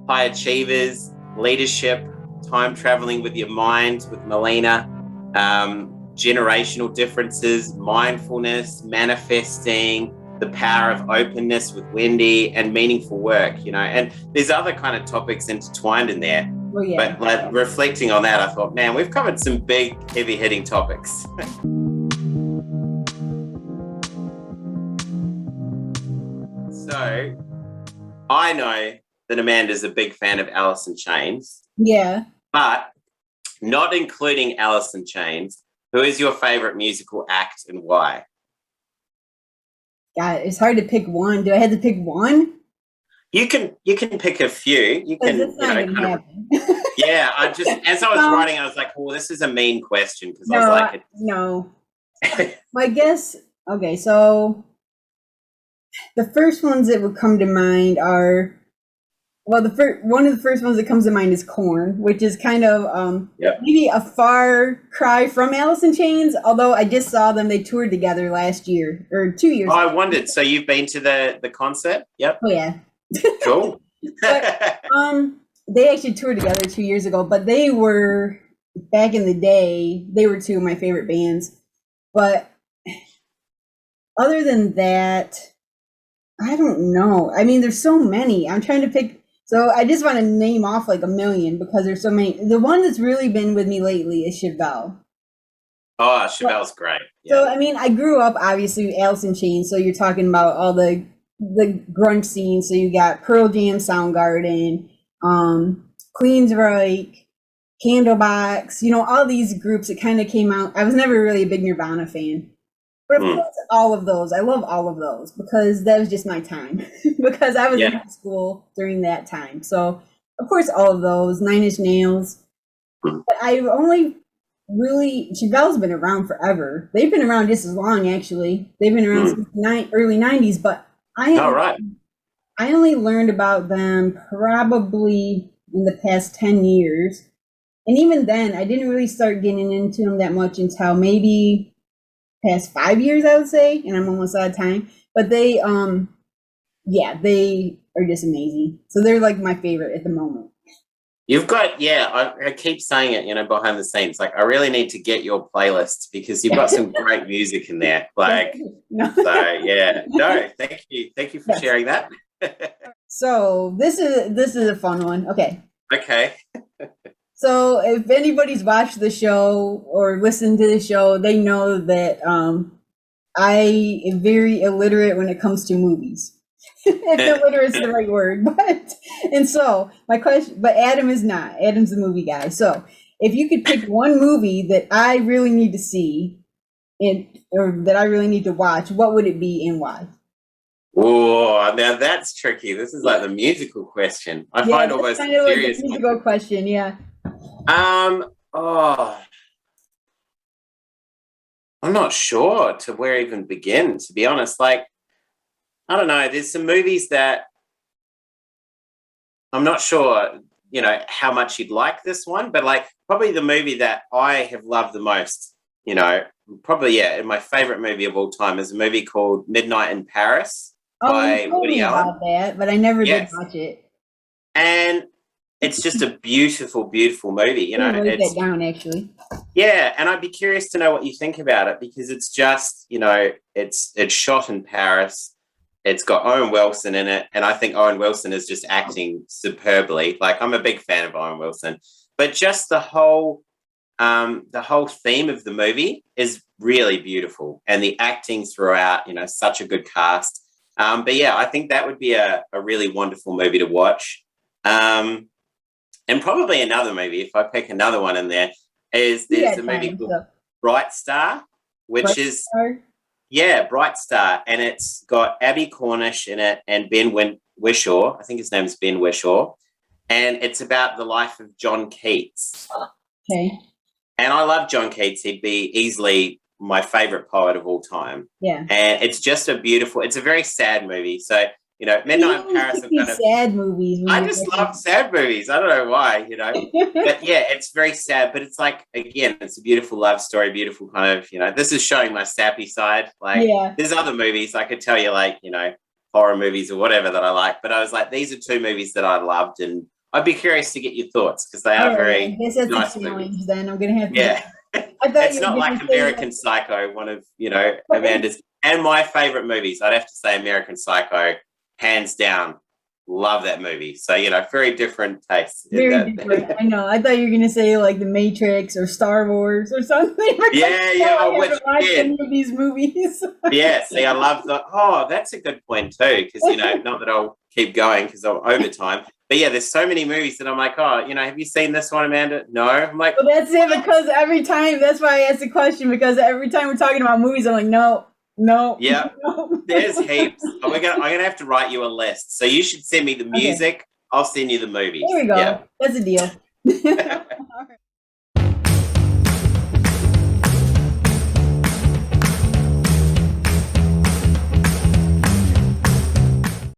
high achievers, leadership, time traveling with your mind with Melina, generational differences, mindfulness, manifesting, the power of openness with Wendy, and meaningful work, and there's other kind of topics intertwined in there. Well, yeah. But like, reflecting on that, I thought, man, we've covered some big, heavy-hitting topics. So I know that Amanda's a big fan of Alice in Chains. Yeah. But not including Alice in Chains, who is your favorite musical act and why? God, it's hard to pick one. Do I have to pick one? You can pick a few. You can, That's not gonna happen. Yeah, as I was writing, I was like, "Oh, this is a mean question," because I was like, "No." I guess. Okay, so the first ones that would come to mind are, well, one of the first ones that comes to mind is Korn, which is kind of maybe a far cry from Alice in Chains. Although I just saw them; they toured together last year or 2 years. Oh, I wondered. So you've been to the concert? Yep. Oh yeah. Cool. But, they actually toured together 2 years ago, but they were, back in the day, they were two of my favorite bands. But other than that, I don't know. I mean, there's so many. I'm trying to pick. So I just want to name off like a million because there's so many. The one that's really been with me lately is Chevelle. Oh, Chevelle's great. Yeah. So, I mean, I grew up, obviously, with Alice in Chains. So you're talking about all the grunge scene. So you got Pearl Jam, Soundgarden, Queensryche, Candlebox, all these groups that kind of came out. I was never really a big Nirvana fan. But of course, all of those, I love all of those because that was just my time. Because I was in high school during that time. So, of course, all of those, Nine Inch Nails. But I've only really, Chevelle's been around forever. They've been around just as long, actually. They've been around since the early 90s, but I only learned about them probably in the past 10 years. And even then, I didn't really start getting into them that much until maybe past 5 years, I would say. And I'm almost out of time. But they, they are just amazing. So they're like my favorite at the moment. You've got, I keep saying it, behind the scenes. Like, I really need to get your playlists because you've got some great music in there. Like, No, thank you. Thank you for sharing that. So this is a fun one. Okay. So if anybody's watched the show or listened to the show, they know that I am very illiterate when it comes to movies. If illiterate is the right word, so my question, but Adam is not. Adam's the movie guy. So if you could pick one movie that I really need to see, or that I really need to watch, what would it be and why? Oh, now that's tricky. This is like the musical question. I find almost kind of serious like the musical question. Yeah. I'm not sure to where even begin. To be honest, like, I don't know. There's some movies that I'm not sure, how much you'd like this one, but like probably the movie that I have loved the most, probably, my favorite movie of all time is a movie called Midnight in Paris by Woody Allen. About that, but I never did watch it. And it's just a beautiful, beautiful movie. Write that down, actually. Yeah, and I'd be curious to know what you think about it because it's just, it's shot in Paris. It's got Owen Wilson in it, and I think Owen Wilson is just acting superbly. Like, I'm a big fan of Owen Wilson, but just the whole theme of the movie is really beautiful, and the acting throughout, such a good cast. But yeah, I think that would be a really wonderful movie to watch. And probably another movie, if I pick another one in there, there's a movie called Bright Star, which is Bright Star, and it's got Abby Cornish in it and Ben Whishaw. I think his name's Ben Whishaw, and it's about the life of John Keats. Okay. And I love John Keats. He'd be easily my favorite poet of all time. Yeah. And it's just it's a very sad movie. So, Midnight in Paris. Sad movies. I just love sad movies. I don't know why, But yeah, it's very sad. But it's like, again, it's a beautiful love story, beautiful kind of, this is showing my sappy side. Like, there's other movies I could tell you, like, horror movies or whatever that I like. But I was like, these are two movies that I loved and I'd be curious to get your thoughts because they are All right, I very guess that's nice a movies. challenge. Then I'm gonna have to. Yeah. I thought It's you were not gonna like say American Psycho, one of, Amanda's and my favorite movies. I'd have to say American Psycho, hands down. Love that movie. So, very different tastes in very that. different. I know. I thought you were gonna say like The Matrix or Star Wars or something. Because Yeah, no, yeah, I which haven't watched did. any of these movies. Yeah, see, I love that's a good point too, because, not that I'll keep going because I'm over time. But yeah, there's so many movies that I'm like, oh, have you seen this one, Amanda? No. I'm like, Well, that's it. Because every time, that's why I asked the question. Because every time we're talking about movies, I'm like, no, no, yeah, no. there's heaps. I'm gonna have to write you a list. So you should send me the Okay, music. I'll send you the movies. there we Yeah. go. That's a deal.